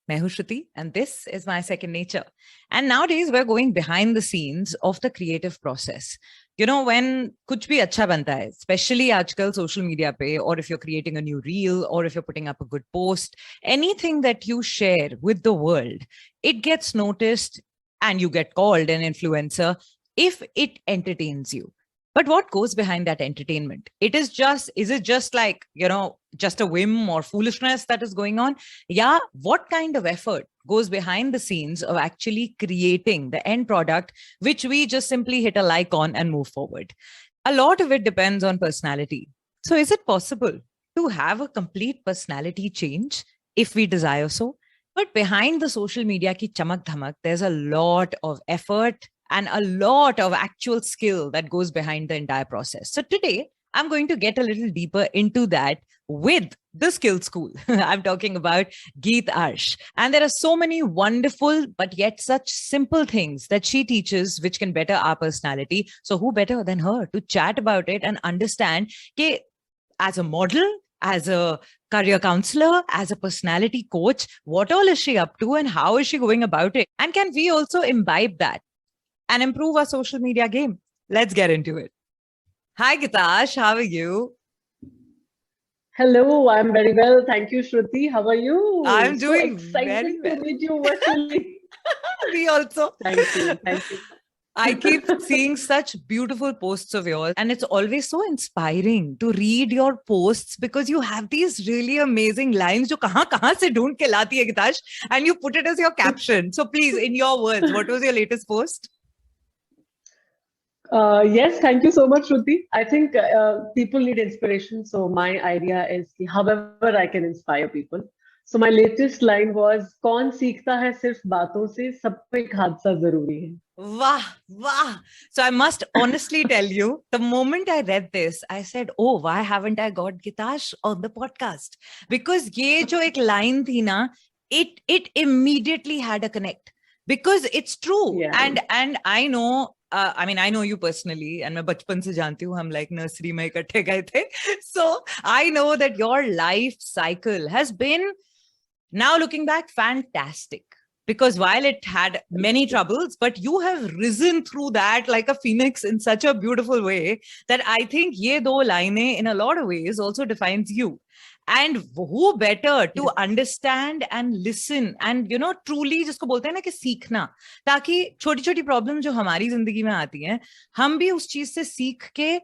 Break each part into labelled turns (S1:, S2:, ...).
S1: मैं हूं Shruti, and this is my second nature. And nowadays we're going behind the scenes of the creative process. You know, when कुछ भी अच्छा बनता है, especially आजकल social media पे, or if you're creating a new reel, or if you're putting up a good post, anything that you share with the world, it gets noticed and you get called an influencer if it entertains you. But what goes behind that entertainment? Is it just like, just a whim or foolishness that is going on? Yeah, what kind of effort goes behind the scenes of actually creating the end product, which we just simply hit a like on and move forward? A lot of it depends on personality. So, is it possible to have a complete personality change if we desire so? But behind the social media ki chamak dhamak, there's a lot of effort and a lot of actual skill that goes behind the entire process. So today, I'm going to get a little deeper into that with the skill school. I'm talking about GeetArsh. And there are so many wonderful, but yet such simple things that she teaches, which can better our personality. So who better than her to chat about it and understand that as a model, as a career counselor, as a personality coach, what all is she up to and how is she going about it? And can we also imbibe that and improve our social media game? Let's get into it. Hi, GeetArsh. How are you?
S2: Hello, I'm very well. Thank you, Shruti. How are you?
S1: I'm
S2: So
S1: doing
S2: excited
S1: very well.
S2: to meet you virtually.
S1: Me also.
S2: Thank you. Thank you.
S1: I keep seeing such beautiful posts of yours, and it's always so inspiring to read your posts because you have these really amazing lines जो कहाँ से ढूंढ के लाती है GeetArsh, and you put it as your caption. So please, in your words, what was your latest post?
S2: Yes, thank you so much, Shruti. I think people need inspiration. So my idea is कि however I can inspire people. So my latest line was, कौन सीखता है सिर्फ बातों से, सबको एक हादसा जरूरी है.
S1: Wow, wow. So I must honestly tell you, the moment I read this, I said, oh, why haven't I got GeetArsh on the podcast? Because ye jo ek line thi na, it immediately had a connect. Because it's true.
S2: Yeah.
S1: And I know, I know you personally, and मैं बचपन से जानती हूँ, हम like nursery में इकट्ठे गए थे. So I know that your life cycle has been, now looking back, fantastic. Because while it had many troubles, but you have risen through that like a phoenix in such a beautiful way that I think ye do line in a lot of ways also defines you. And who better to understand and listen and truly जिसको बोलते हैं ना कि सीखना, ताकि छोटी छोटी problem जो हमारी जिंदगी में आती हैं हम भी उस चीज से सीख के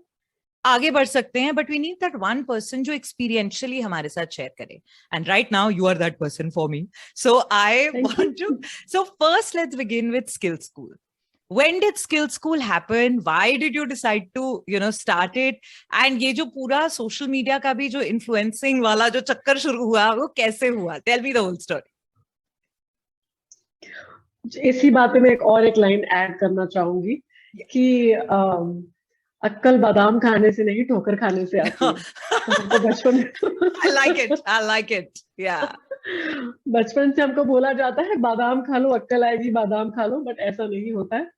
S1: आगे बढ़ सकते हैं, but we need that one person जो एक्सपीरियंशियली हमारे साथ शेयर करे. And right now you are that person for me. So I want to, so first let's begin with skill school. When did skill school happen? Why did you decide to start it? And ये जो पूरा social media का भी जो influencing वाला जो चक्कर शुरू हुआ वो कैसे हुआ? Tell me the whole story.
S2: इसी बात में एक लाइन ऐड करना चाहूंगी कि अक्कल बादाम खाने से नहीं ठोकर खाने से आती है. तो हमको बचपन
S1: I like it. Yeah.
S2: बचपन से हमको बोला जाता है बादाम खा लो अक्कल आएगी, बादाम खा लो, बट ऐसा नहीं होता है.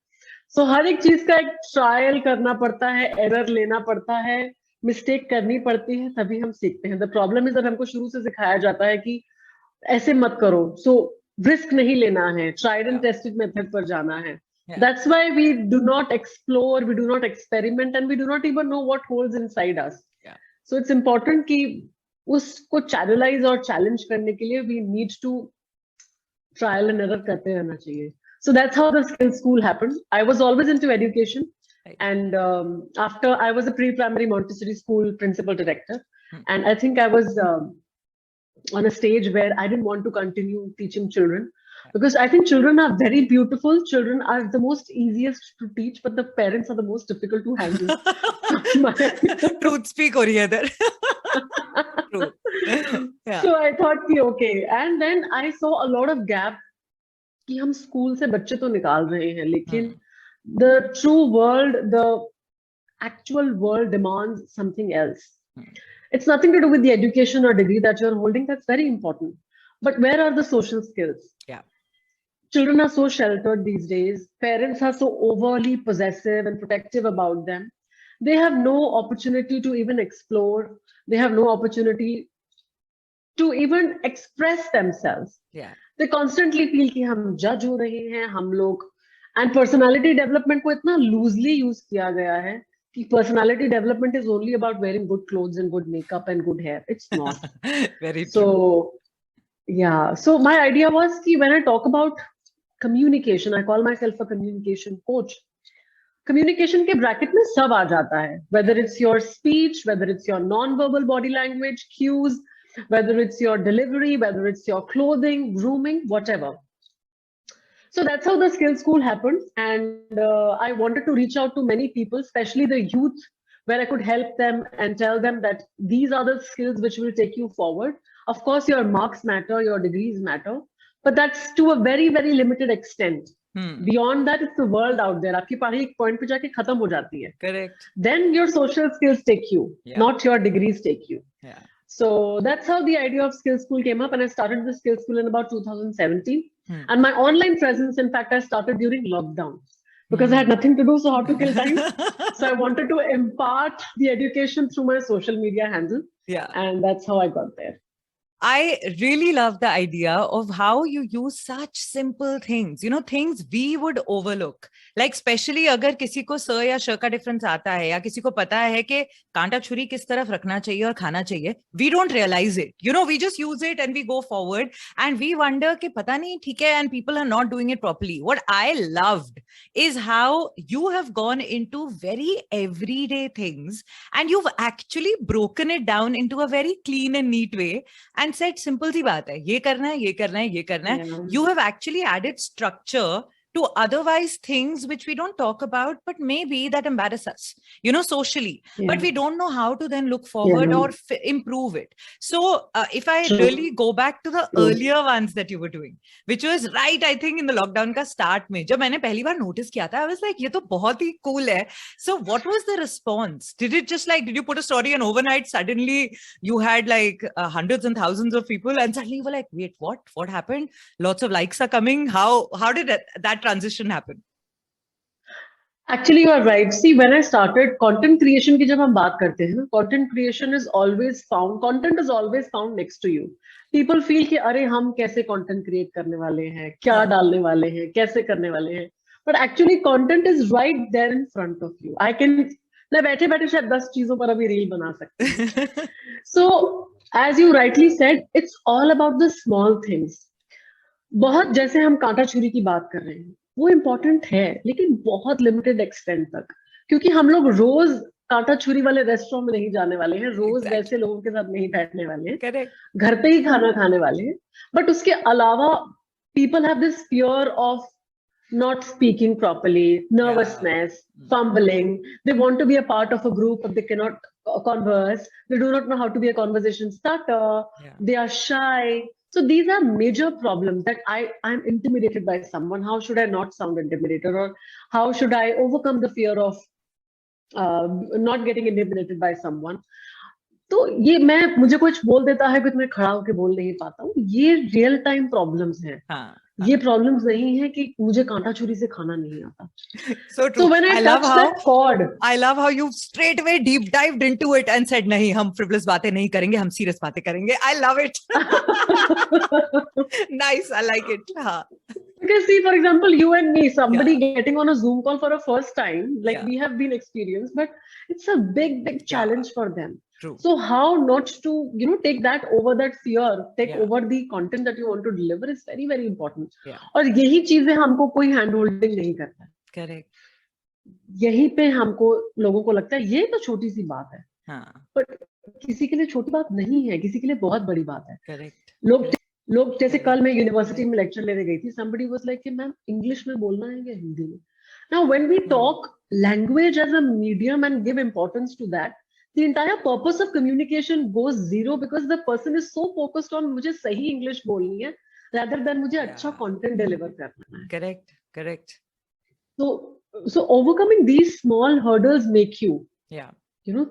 S2: सो हर एक चीज का एक ट्रायल करना पड़ता है, एरर लेना पड़ता है, मिस्टेक करनी पड़ती है, तभी हम सीखते हैं. द प्रॉब्लम इज दैट हमको शुरू से सिखाया जाता है कि ऐसे मत करो. सो रिस्क नहीं लेना है, ट्राइड एंड टेस्टेड मेथड पर जाना है. That's why we do not explore, we do not experiment, and we do not even know what holds inside us. So it's important कि उसको channelize और challenge करने के लिए we need to trial and error करते रहना चाहिए. So that's how the skill school happened. I was always into education, and after I was a pre-primary Montessori school principal director, and I think I was on a stage where I didn't want to continue teaching children. Because I think children are very beautiful. Children are the most easiest to teach, but the parents are the most difficult to handle.
S1: Truth speak हो रही है इधर.
S2: So I thought कि okay, and then I saw a lot of gap कि हम school से बच्चे तो निकाल रहे हैं, लेकिन the true world, the actual world demands something else. It's nothing to do with the education or degree that you're holding. That's very important. But where are the social skills?
S1: Yeah.
S2: Children are so sheltered these days. Parents are so overly possessive and protective about them. They have no opportunity to even explore. They have no opportunity to even express themselves.
S1: Yeah.
S2: They constantly feel कि हम judge हो रहे हैं हम लोग, and personality development को इतना loosely use किया गया है कि personality development is only about wearing good clothes and good makeup and good hair. It's not.
S1: Very true.
S2: So yeah, so my idea was कि when I talk about communication, I call myself a communication coach. Communication के bracket में सब आ जाता है, whether it's your speech, whether it's your non-verbal body language cues, whether it's your delivery, whether it's your clothing, grooming, whatever. So that's how the skill school happened, and I wanted to reach out to many people, especially the youth, where I could help them and tell them that these are the skills which will take you forward. Of course, your marks matter, your degrees matter, but that's to a very, very limited extent. Beyond that, it's the world out there. आपकी पढ़ाई एक point पे जाके खत्म हो जाती है.
S1: Correct.
S2: Then your social skills take you, not your degrees take you.
S1: Yeah.
S2: So that's how the idea of skill school came up, and I started the skill school in about 2017. And my online presence, in fact, I started during lockdown because I had nothing to do, so how to kill time. So I wanted to impart the education through my social media handle.
S1: Yeah.
S2: And that's how I got there.
S1: I really love the idea of how you use such simple things, you know, things we would overlook. Like especially अगर किसी को स या श का difference आता है या किसी को पता है कि कांटा छुरी किस तरफ रखना चाहिए और खाना चाहिए, we don't realize it. You know, we just use it and we go forward and we wonder कि पता नहीं ठीक है and people are not doing it properly. What I loved is how you have gone into very everyday things and you've actually broken it down into a very clean and neat way and said simple सी बात है, ये करना है, ये करना है, ये करना है. You have actually added structure to otherwise things which we don't talk about, but maybe that embarrass us, you know, socially, but we don't know how to then look forward or improve it. So if I really go back to the earlier ones that you were doing, which was right, I think in the lockdown ka start mein, jab maine pehli baar notice kiya tha, I was like, ye to bahut hi cool hai. So what was the response? Did it just like, did you put a story and overnight suddenly you had like hundreds and thousands of people and suddenly you were like, wait, what happened? Lots of likes are coming. How did that transition happen?
S2: Actually, you are right. See, when I started content creation की जब हम बात करते हैं ना, content creation is always found, content is always found next to you. People feel कि अरे हम कैसे content create करने वाले हैं, क्या डालने वाले हैं, कैसे करने वाले हैं. But actually, content is right there in front of you. I can, मैं बैठे बैठे शायद 10 चीजों पर अभी reel बना सकती हूँ. So, as you rightly said, it's all about the small things. बहुत जैसे हम कांटा छुरी की बात कर रहे हैं, वो इम्पोर्टेंट है लेकिन बहुत लिमिटेड एक्सटेंट तक, क्योंकि हम लोग रोज कांटा छुरी वाले रेस्टोरेंट में नहीं जाने वाले हैं, रोज वैसे लोगों के साथ नहीं बैठने वाले हैं, घर पे ही खाना खाने वाले हैं. बट उसके अलावा people have this fear of not speaking properly, nervousness, fumbling. They want to be a part of a group, but they cannot converse. They do not know how to be a conversation starter. They are shy. So these are major problems that I'm intimidated by someone. How should I not sound intimidated? Or how should I overcome the fear of not getting intimidated by someone? तो ये मुझे कुछ बोल देता है कि मैं खड़ा होकर बोल नहीं पाता हूँ, ये रियल टाइम प्रॉब्लम्स हैं. ये प्रॉब्लम्स नहीं है कि मुझे कांटा छुरी से खाना नहीं आता.
S1: So true.
S2: So when I touched that chord,
S1: I love how you straight away deep dived into it and said, नहीं, हम frivolous बातें नहीं करेंगे, हम serious बातें करेंगे. I love it. Nice. I like it.
S2: Because see, for example, you and me, somebody getting on a Zoom call for a first time, like we have been experienced, but it's a big challenge for them.
S1: True.
S2: So how not to, take that over, that fear, take over the content that you want to deliver is very, very important. और यही चीजें हमको कोई hand holding नहीं करता.
S1: Correct.
S2: यही पे हमको लोगों को लगता है ये तो छोटी सी बात है. But किसी के लिए छोटी बात नहीं है, किसी के लिए बहुत बड़ी बात है.
S1: Correct.
S2: लोग जैसे कल मैं यूनिवर्सिटी में लेक्चर लेने गई थी, somebody was like, ma'am English में बोलना है या हिंदी में? Now when we talk language as a medium and give importance to that, the entire purpose of communication goes zero because the person is so focused on मुझे सही English बोलनी है rather than मुझे अच्छा content deliver करना है.
S1: Correct.
S2: So overcoming these small hurdles make you,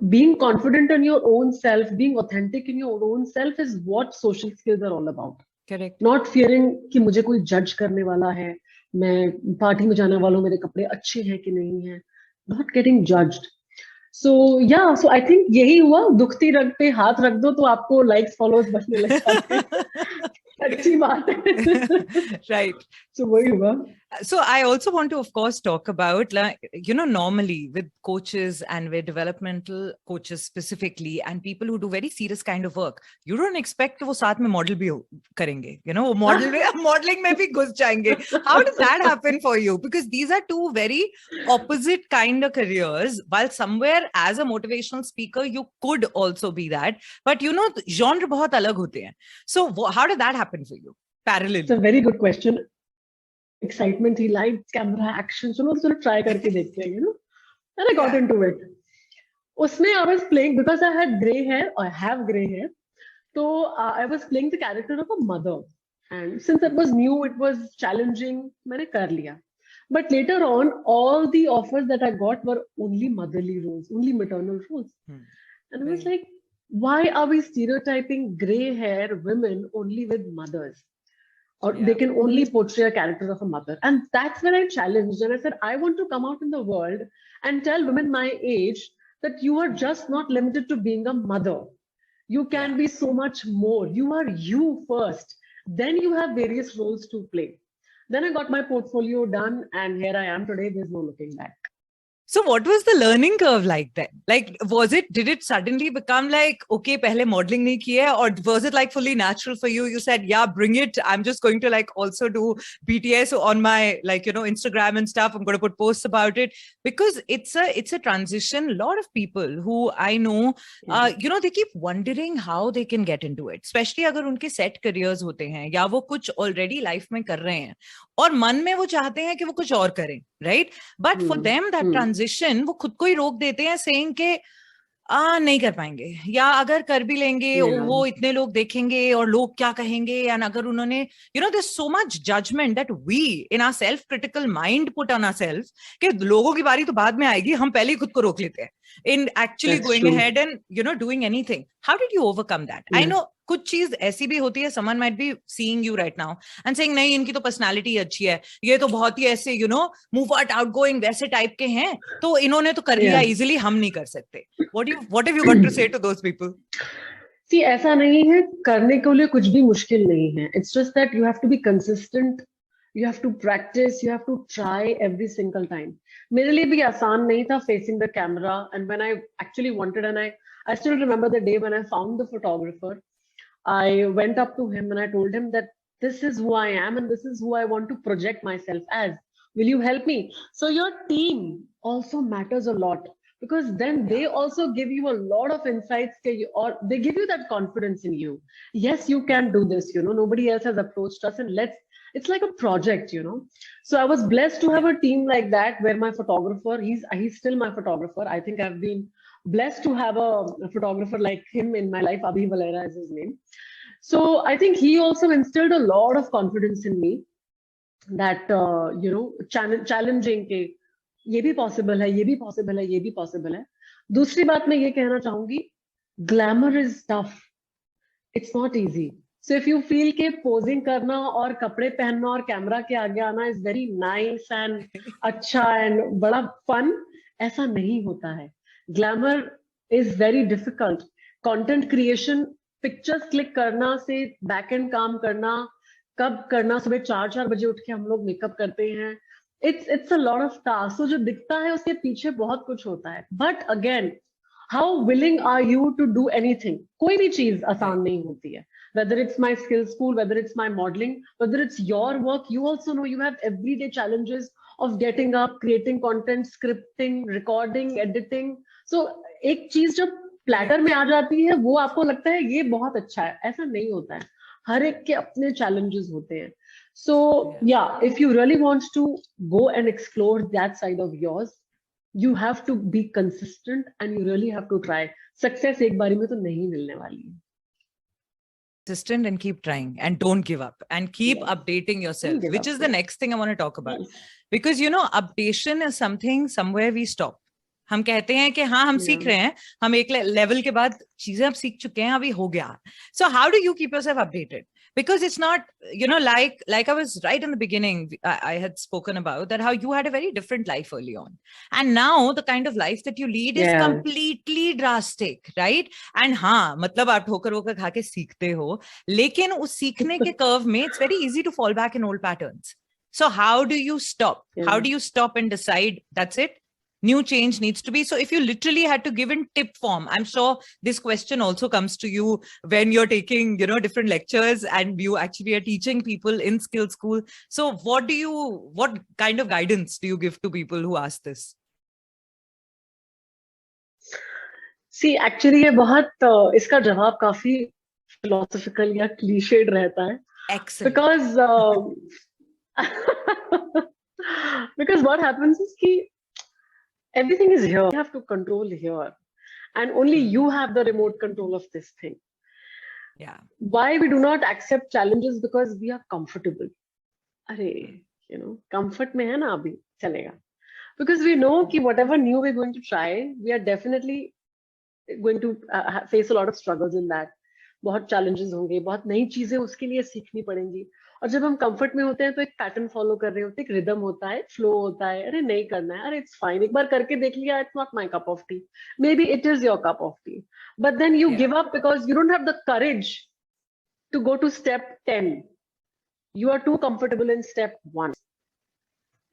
S2: being confident in your own self, being authentic in your own self is what social skills are all about.
S1: Correct.
S2: Not fearing कि मुझे कोई judge करने वाला है, मैं party में जाने वालों मेरे कपड़े अच्छे हैं कि नहीं हैं. Not getting judged. So yeah, so I think यही हुआ, दुखती रग पे हाथ रख दो तो आपको likes follows बढ़ने लग जाते हैं. अच्छी बात है.
S1: Right.
S2: So वही हुआ.
S1: So I also want to, of course, talk about, like, normally with coaches and with developmental coaches specifically, and people who do very serious kind of work, you don't expect वो साथ में model भी करेंगे, वो modeling में भी घुस जाएंगे. How does that happen for you? Because these are two very opposite kind of careers. While somewhere as a motivational speaker, you could also be that, but genre बहुत अलग होते हैं. So how did that happen for you parallelly?
S2: It's a very good question. Excitement थी, lights, camera, action, चलो try करके देखते हैं, and I got into it. उसमें I was playing, because I had gray hair, or I have gray hair, so I was playing the character of a mother, and since it was new, it was challenging, मैंने कर लिया. But later on, all the offers that I got were only motherly roles, only maternal roles, and I was like, why are we stereotyping gray hair women only with mothers? Or they can only portray a character of a mother. And that's when I challenged, and I said, I want to come out in the world and tell women my age that you are just not limited to being a mother. You can be so much more. You are you first. Then you have various roles to play. Then I got my portfolio done, and here I am today. There's no looking back.
S1: So what was the learning curve like then? Like, did it suddenly become like, okay, pehle modeling nahi kiya, or was it like fully natural for you? You said, yeah, bring it. I'm just going to like also do BTS on my Instagram and stuff. I'm going to put posts about it, because it's a transition. A lot of people who I know, they keep wondering how they can get into it, especially agar unke set careers hote hain, ya wo kuch already life mein kar rahe hain, aur man mein wo chahte hain ki wo kuch aur kare, right? But for them, that transition, वो खुद को ही रोक देते हैं, saying के नहीं कर पाएंगे, या अगर कर भी लेंगे वो इतने लोग देखेंगे और लोग क्या कहेंगे. And अगर उन्होंने there's so much judgment that we in our self critical mind put on ourselves कि लोगों की बारी तो बाद में आएगी, हम पहले ही खुद को रोक लेते हैं in actually going ahead and doing anything. How did you overcome that? I know कुछ चीज ऐसी भी होती है, someone might be seeing you right now and saying नहीं, इनकी तो personality अच्छी है, ये तो बहुत ही ऐसे move outgoing वैसे type के हैं, तो इन्होंने तो कर लिया easily, हम नहीं कर सकते. What have you got to say to those people?
S2: See, ऐसा नहीं है, करने के लिए कुछ भी मुश्किल नहीं है. It's just that you have to be consistent, you have to practice, you have to try every single time. मेरे लिए भी आसान नहीं था facing the camera, and when I actually wanted, and I still remember the day when I found the photographer, I went up to him and I told him that this is who I am and this is who I want to project myself as. Will you help me? So your team also matters a lot, because then they also give you a lot of insights, or they give you that confidence in you. Yes, you can do this, nobody else has approached us, and it's like a project, So I was blessed to have a team like that, where my photographer, he's still my photographer. I think I've been blessed to have a photographer like him in my life. Abhi Valera is his name. So I think he also instilled a lot of confidence in me, that challenging के ये भी possible है, ये भी possible है, ये भी possible है. दूसरी बात मैं ये कहना चाहूंगी, glamour is tough. It's not easy. So if you feel के posing करना और कपड़े पहनना और कैमरा के आगे आना is very nice and अच्छा and बड़ा fun, ऐसा नहीं होता है. Glamour is very difficult. Content creation, pictures click करना से back end काम करना, कब करना, सुबह 4 बजे उठ के हम लोग मेकअप करते हैं. It's a lot of tasks. So जो दिखता है उसके पीछे बहुत कुछ होता है. But again, how willing are you to do anything? कोई भी चीज आसान नहीं होती है. Whether it's my skills school, whether it's my modeling, whether it's your work, you also know you have everyday challenges of getting up, creating content, scripting, recording, editing. So एक चीज जब प्लेटर में आ जाती है, वो आपको लगता है ये बहुत अच्छा है. ऐसा नहीं होता है. हर एक के अपने challenges होते हैं. So yeah, if you really want to go and explore that side of yours, you have to be consistent and you really have to try. Success एक बारी में तो नहीं मिलने वाली है.
S1: Consistent and keep trying and don't give up and keep updating yourself, which is the next thing I want to talk about. Because updation is something somewhere we stop. हम कहते हैं कि हाँ हम सीख रहे हैं, हम एक लेवल के बाद चीजें अब सीख चुके हैं, अभी हो गया. So how do you keep yourself updated? because it's not, like I was right in the beginning, I had spoken about that, how you had a very different life early on, and now the kind of life that you lead is completely drastic, right? And हाँ, मतलब आप ठोकर वोकर खा के सीखते हो, लेकिन उस सीखने के curve में it's very easy to fall back in old patterns. So how do you stop? How do you stop and decide that's it? New change needs to be. So if you literally had to give in tip form, I'm sure this question also comes to you when you're taking, different lectures and you actually are teaching people in skill school. So what kind of guidance do you give to people who ask this?
S2: See, actually ये बहुत इसका जवाब काफी philosophical या cliched रहता है.
S1: Excellent.
S2: Because what happens is कि everything is here. You have to control here, and only you have the remote control of this thing.
S1: Yeah.
S2: Why we do not accept challenges? Because we are comfortable. अरे, comfort में है ना अभी चलेगा. Because we know कि whatever new we're going to try, we are definitely going to face a lot of struggles in that. बहुत challenges होंगे, बहुत नई चीजें उसके लिए सीखनी पड़ेंगी. और जब हम कंफर्ट में होते हैं तो एक पैटर्न फॉलो कर रहे होते हैं, एक रिदम होता है, फ्लो होता है, अरे नहीं करना है, अरे इट्स फाइन, एक बार करके देख लिया, it's not my cup of tea, maybe it is your cup of tea, but then you give up because you don't have the courage to go to step 10. You are too comfortable in step 1.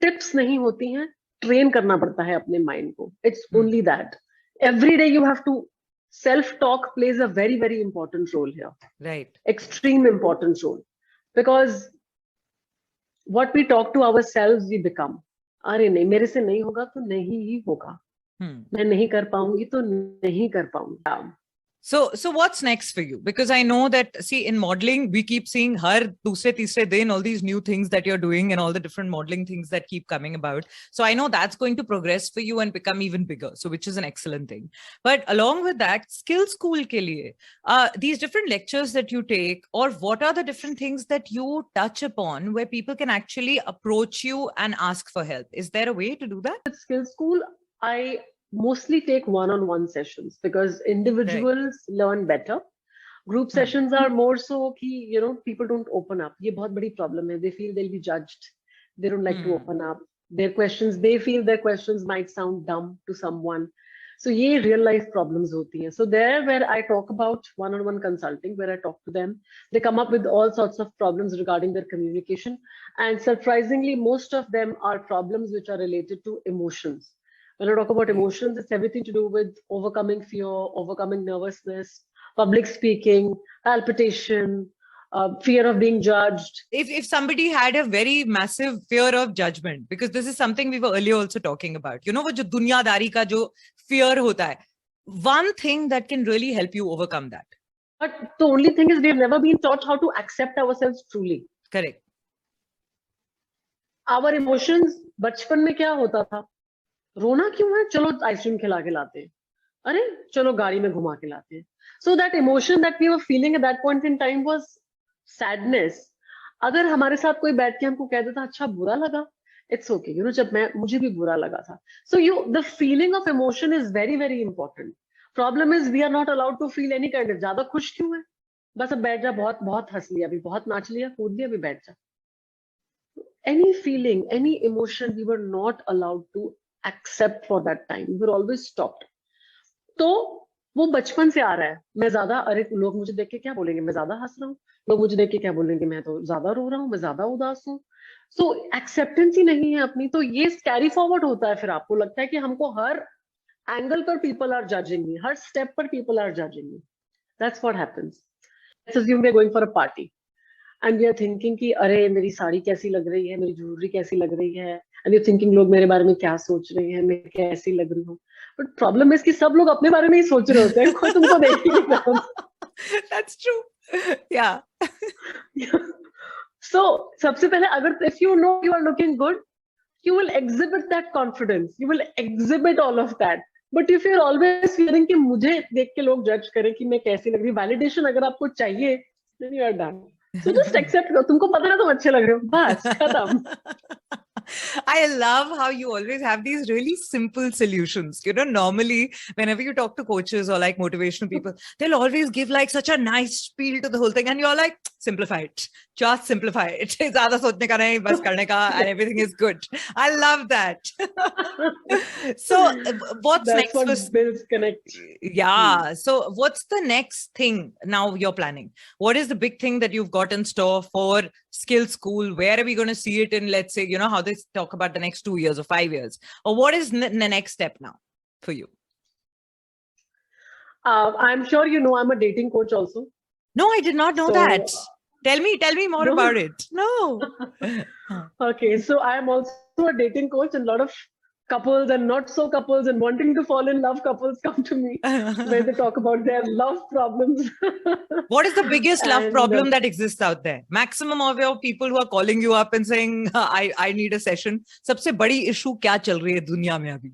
S2: Tips नहीं होती हैं, train करना पड़ता है अपने mind को. It's only that. Every day you have to self-talk plays a very, very important role here.
S1: Right.
S2: Extreme important role. Because what we talk to ourselves, we become. अरे नहीं, मेरे से नहीं होगा तो नहीं ही होगा. मैं नहीं कर पाऊंगी तो नहीं कर पाऊंगी.
S1: So what's next for you? Because I know that, see, in modeling, we keep seeing har dusre teesre din all these new things that you're doing and all the different modeling things that keep coming about. So I know that's going to progress for you and become even bigger. So which is an excellent thing. But along with that, skill school ke liye, these different lectures that you take, or what are the different things that you touch upon where people can actually approach you and ask for help? Is there a way to do that?
S2: At skill school, I mostly take one-on-one sessions because individuals learn better. Group sessions are more so कि people don't open up. ये बहुत बड़ी problem है. They feel they'll be judged. They don't like to open up. They feel their questions might sound dumb to someone. So ये real life problems होती हैं. So there where I talk about one-on-one consulting, where I talk to them, they come up with all sorts of problems regarding their communication. And surprisingly, most of them are problems which are related to emotions. When I talk about emotions, it's everything to do with overcoming fear, overcoming nervousness, public speaking, palpitation, fear of being judged.
S1: If somebody had a very massive fear of judgment, because this is something we were earlier also talking about, वो जो दुनियादारी का जो fear होता है, one thing that can really help you overcome that.
S2: But the only thing is, we have never been taught how to accept ourselves truly.
S1: Correct.
S2: Our emotions, बचपन में क्या होता था? रोना क्यों है? चलो आइसक्रीम खिला के लाते हैं. अरे चलो गाड़ी में घुमा के लाते हैं. So that emotion that we were feeling at that point in time was sadness. अगर हमारे साथ कोई बैठ के हमको कह देता अच्छा बुरा लगा, it's okay. जब मुझे भी बुरा लगा था. So the feeling of emotion is very, very important. Problem is we are not allowed to feel any kind of. ज्यादा खुश क्यों है? बस अब बैठ जा, बहुत बहुत हंस लिया, अभी बहुत नाच लिया, कूद लिया, अभी बैठ जा. Any feeling, any emotion, we were not allowed to accept for that time. We were always stopped. तो वो बचपन से आ रहा है. मैं ज्यादा, अरे लोग मुझे देख के क्या बोलेंगे, मैं ज्यादा हंस रहा हूँ, लोग मुझे देख के क्या बोलेंगे, मैं तो ज्यादा रो रहा हूँ, मैं ज्यादा उदास हूँ. सो एक्सेप्टेंस ही नहीं है अपनी. तो ये कैरी फॉरवर्ड होता है. फिर आपको लगता है कि हमको हर एंगल पर पीपल आर जजिंग मी, हर स्टेप पर people are judging me. That's what happens. Let's assume we are going for a party and we are thinking कि अरे मेरी साड़ी कैसी लग रही है, मेरी ज्वेलरी कैसी लग रही है, and you're thinking लोग मेरे बारे में क्या सोच रहे हैं, मैं कैसी लग रही हूँ. But problem is कि सब लोग अपने बारे में ही सोच रहे होते हैं, कोई तुमको देख ही नहीं रहा.
S1: That's true. Yeah.
S2: So सबसे पहले अगर if you know you are looking good, you will exhibit that confidence, you will exhibit all of that. But if you're always fearing कि मुझे देख के लोग जज करें कि मैं कैसी लग रही, validation अगर आपको चाहिए, then you are done. So just accept. तुमको पता है तुम अच्छे लग रहे हो, बस खत्म.
S1: I love how you always have these really simple solutions. Normally, whenever you talk to coaches or like motivational people, they'll always give like such a nice spiel to the whole thing. And you're like, simplify it. Just simplify it. Zyada sochne ka nahi, bas karne ka, and everything is good. I love that. So what's
S2: That's
S1: next?
S2: what builds connect.
S1: Yeah. So what's the next thing now you're planning? What is the big thing that you've got in store for Skill School? Where are we going to see it in, let's say, how they talk about the next 2 years or 5 years? Or what is the next step now for you?
S2: I'm sure you know I'm a dating coach also.
S1: No, I did not know that. Tell me more about it. No.
S2: Okay, so I'm also a dating coach, and a lot of couples and not so couples and wanting to fall in love couples come to me where they talk about their love problems.
S1: What is the biggest love problem that exists out there? Maximum of your people who are calling you up and saying, I need a session. सबसे बड़ी issue क्या चल रही है दुनिया में अभी?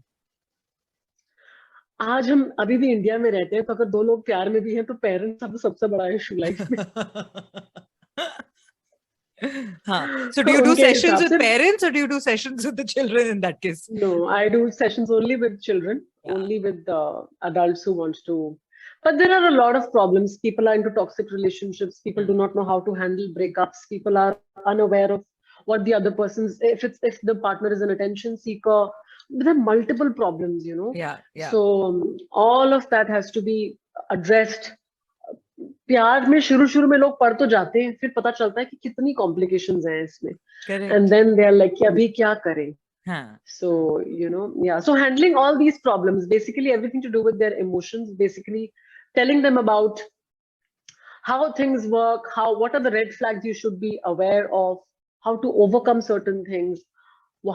S2: आज हम अभी भी इंडिया में रहते हैं, तो अगर दो लोग प्यार में भी हैं तो पेरेंट्स अब सबसे बड़ा इशू लाइफ में.
S1: So do you do sessions with parents or do you do sessions with the children in that case?
S2: No, I do sessions only with children, only with adults who want to. But there are a lot of problems. People are into toxic relationships. People do not know how to handle breakups. People are unaware of what the other person's, if the partner is an attention seeker. There are multiple problems,
S1: Yeah.
S2: So all of that has to be addressed. प्यार में शुरू में लोग पढ़ तो जाते हैं, फिर पता चलता है कि कितनी कॉम्प्लिकेशंस हैं इसमें. And then they are like, कि अभी क्या करें? So, so handling all these problems, basically everything to do with their emotions, basically telling them about how things work, what are the red flags you should be aware of, how to overcome certain things,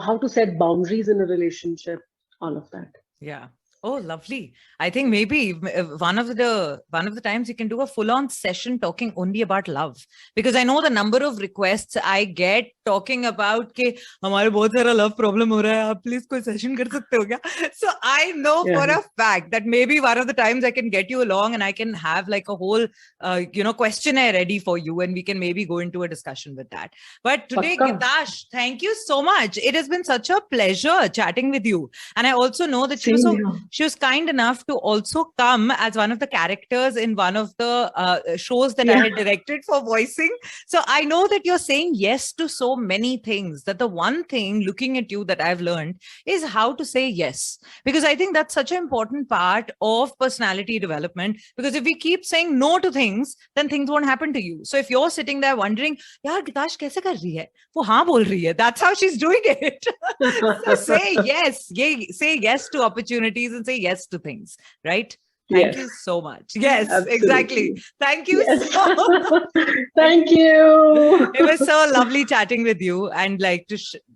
S2: how to set boundaries in a relationship, all of that.
S1: Yeah. Oh, lovely. I think maybe one of the times you can do a full-on session talking only about love, because I know the number of requests I get talking about कि हमारे बहुत सारा love problem हो रहा है, आप please कोई session कर सकते हो क्या? So I know for a fact that maybe one of the times I can get you along and I can have like a whole questionnaire ready for you, and we can maybe go into a discussion with that. But today, GeetArsh, thank you so much. It has been such a pleasure chatting with you, and I also know that she was kind enough to also come as one of the characters in one of the shows that I had directed for voicing. So I know that you're saying yes to so many things, that the one thing looking at you that I've learned is how to say yes. Because I think that's such an important part of personality development. Because if we keep saying no to things, then things won't happen to you. So if you're sitting there wondering, yaar, GeetArsh kaise kar rahi hai? Wo haan bol rahi hai. That's how she's doing it. So say yes. Say yes to opportunities and say yes to things, right? Thank you so much. Yes, absolutely. Exactly. Thank you so much.
S2: Thank you.
S1: It was so lovely chatting with you, and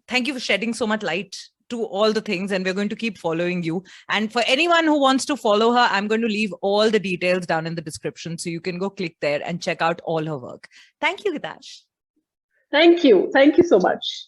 S1: thank you for shedding so much light to all the things, and we're going to keep following you. And for anyone who wants to follow her, I'm going to leave all the details down in the description, so you can go click there and check out all her work. Thank you, GeetArsh.
S2: Thank you. Thank you so much.